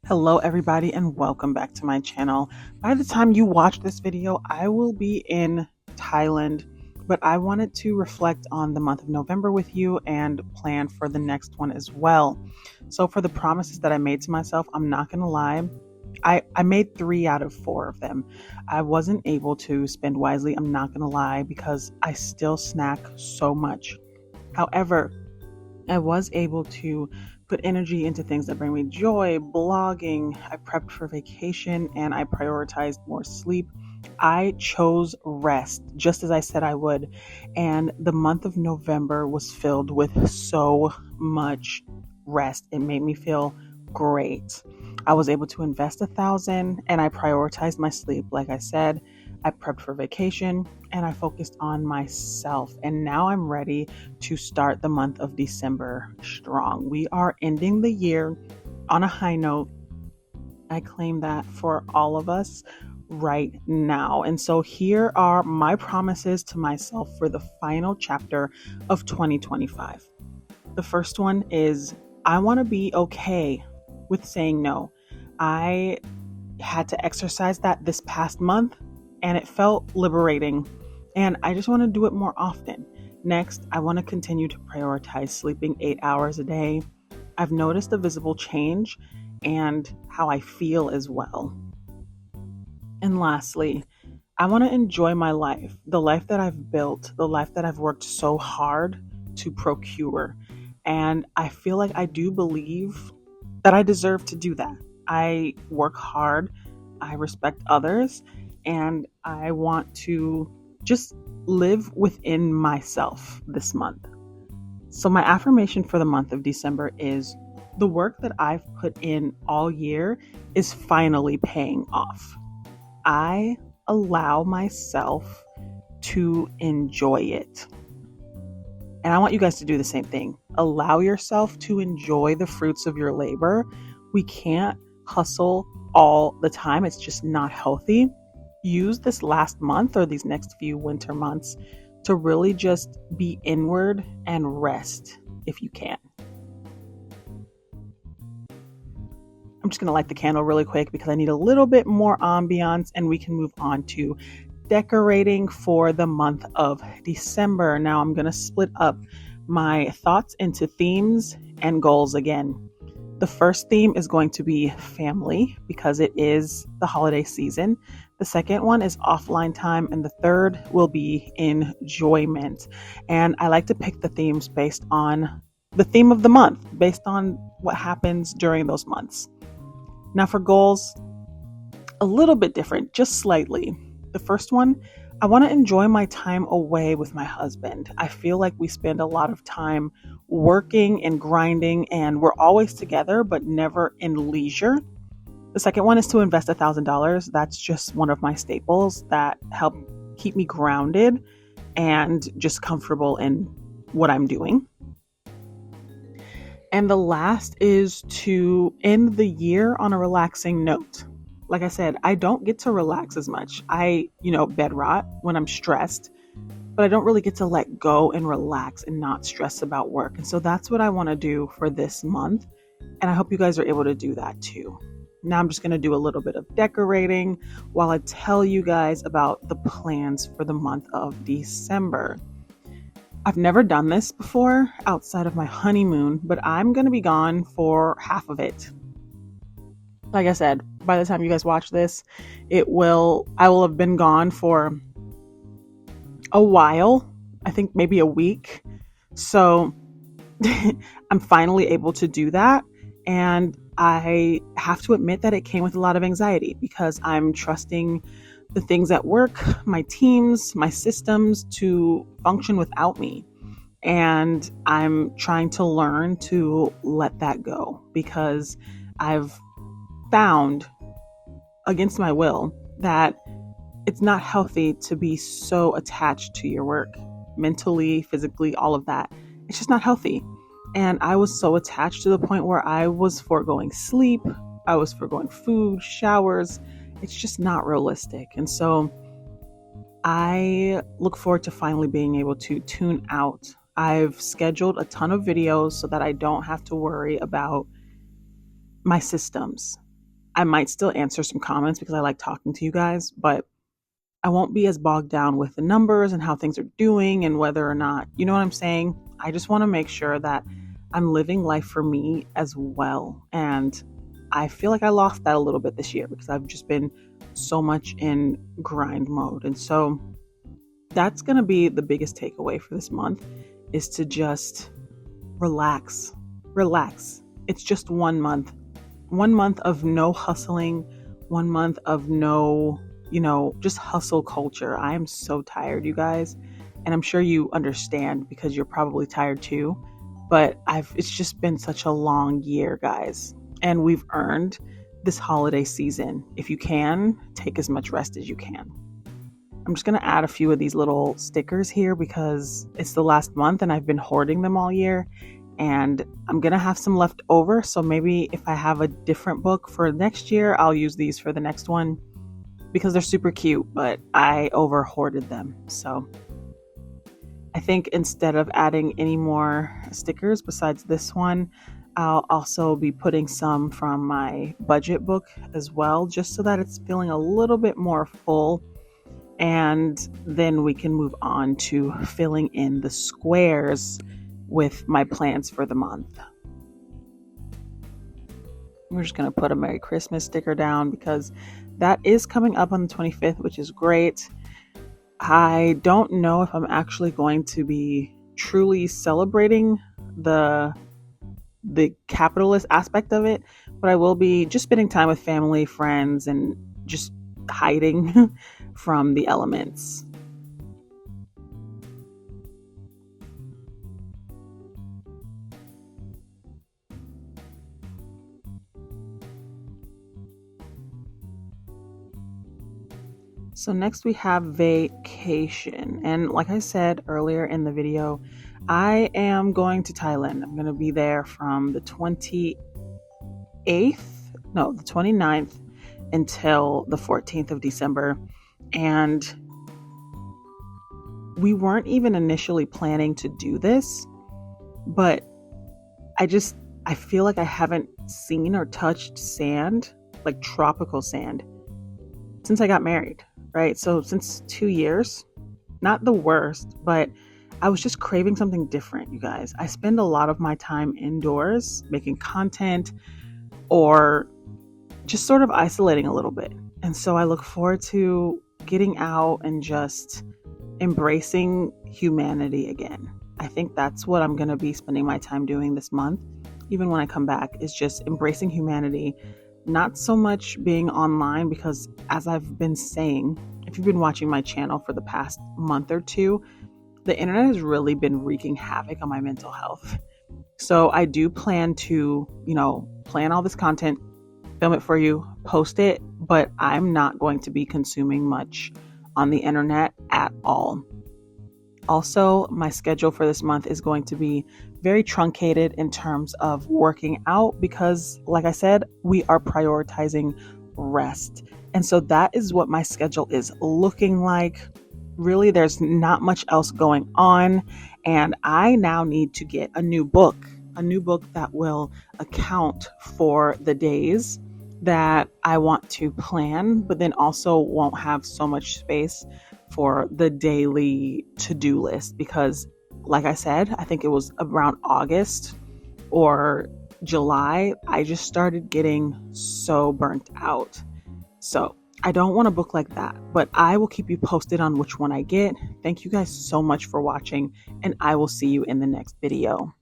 Hello everybody and welcome back to my channel. By the time you watch this video, I will be in Thailand, but I wanted to reflect on the month of November with you and plan for the next one as well. So for the promises that I made to myself, I'm not gonna lie, I made 3 out of 4 of them. I wasn't able to spend wisely, I'm not gonna lie, because I still snack so much. However, I was able to put energy into things that bring me joy, blogging. I prepped for vacation and I prioritized more sleep. I chose rest, just as I said I would. And the month of November was filled with so much rest. It made me feel great. I was able to invest 1,000 and I prioritized my sleep. Like I said, I prepped for vacation and I focused on myself. And now I'm ready to start the month of December strong. We are ending the year on a high note. I claim that for all of us right now. And so here are my promises to myself for the final chapter of 2025. The first one is I want to be okay with saying no. I had to exercise that this past month and it felt liberating. And I just want to do it more often. Next, I want to continue to prioritize sleeping 8 hours a day. I've noticed a visible change and how I feel as well. And lastly, I want to enjoy my life, the life that I've built, the life that I've worked so hard to procure. And I feel like I do believe that I deserve to do that. I work hard, I respect others, and I want to just live within myself this month. So my affirmation for the month of December is the work that I've put in all year is finally paying off. I allow myself to enjoy it. And I want you guys to do the same thing. Allow yourself to enjoy the fruits of your labor. We can't hustle all the time. It's just not healthy. Use this last month or these next few winter months to really just be inward and rest if you can. I'm just going to light the candle really quick because I need a little bit more ambiance and we can move on to decorating for the month of December. Now I'm going to split up my thoughts into themes and goals again. The first theme is going to be family because it is the holiday season. The second one is offline time, and the third will be enjoyment. And I like to pick the themes based on the theme of the month, based on what happens during those months. Now for goals, a little bit different, just slightly. The first one, I want to enjoy my time away with my husband. I feel like we spend a lot of time working and grinding, and we're always together, but never in leisure. The second one is to invest $1,000. That's just one of my staples that help keep me grounded and just comfortable in what I'm doing. And the last is to end the year on a relaxing note. Like I said, I don't get to relax as much. I, bed rot when I'm stressed, but I don't really get to let go and relax and not stress about work. And so that's what I want to do for this month. And I hope you guys are able to do that too. Now I'm just going to do a little bit of decorating while I tell you guys about the plans for the month of December. I've never done this before outside of my honeymoon, but I'm going to be gone for half of it. Like I said, by the time you guys watch this, I will have been gone for a while. I think maybe a week. So I'm finally able to do that. And I have to admit that it came with a lot of anxiety because I'm trusting the things at work, my teams, my systems to function without me. And I'm trying to learn to let that go because I've found against my will that it's not healthy to be so attached to your work mentally, physically, all of that. It's just not healthy. And I was so attached to the point where I was foregoing sleep. I was foregoing food, showers. It's just not realistic. And so I look forward to finally being able to tune out. I've scheduled a ton of videos so that I don't have to worry about my systems. I might still answer some comments because I like talking to you guys, but I won't be as bogged down with the numbers and how things are doing and whether or not, you know what I'm saying? I just want to make sure that I'm living life for me as well. And I feel like I lost that a little bit this year because I've just been so much in grind mode. And so that's going to be the biggest takeaway for this month, is to just relax. It's just 1 month. 1 month of no hustling, 1 month of no, just hustle culture. I am so tired, you guys. And I'm sure you understand because you're probably tired too. But it's just been such a long year, guys. And we've earned this holiday season. If you can, take as much rest as you can. I'm just going to add a few of these little stickers here because it's the last month and I've been hoarding them all year. And I'm going to have some left over. So maybe if I have a different book for next year, I'll use these for the next one because they're super cute, but I over hoarded them. So I think instead of adding any more stickers besides this one, I'll also be putting some from my budget book as well, just so that it's feeling a little bit more full. And then we can move on to filling in the squares with my plans for the month. We're just going to put a Merry Christmas sticker down because that is coming up on the 25th, which is great. I don't know if I'm actually going to be truly celebrating the capitalist aspect of it, but I will be just spending time with family, friends, and just hiding from the elements. So next we have vacation. And like I said earlier in the video, I am going to Thailand. I'm going to be there from the 29th until the 14th of December. And we weren't even initially planning to do this, but I feel like I haven't seen or touched sand, like tropical sand, since I got married, right? So since 2 years, not the worst, but I was just craving something different, you guys. I spend a lot of my time indoors making content or just sort of isolating a little bit. And so I look forward to getting out and just embracing humanity again. I think that's what I'm going to be spending my time doing this month, even when I come back, is just embracing humanity. Not so much being online because, as I've been saying, if you've been watching my channel for the past month or two, the internet has really been wreaking havoc on my mental health. So I do plan to, plan all this content, film it for you, post it, but I'm not going to be consuming much on the internet at all. Also, my schedule for this month is going to be very truncated in terms of working out because, like I said, we are prioritizing rest. And so that is what my schedule is looking like. Really, there's not much else going on. And I now need to get a new book that will account for the days that I want to plan, but then also won't have so much space for the daily to-do list because, like I said, I think it was around August or July, I just started getting so burnt out. So I don't want a book like that, but I will keep you posted on which one I get. Thank you guys so much for watching, and I will see you in the next video.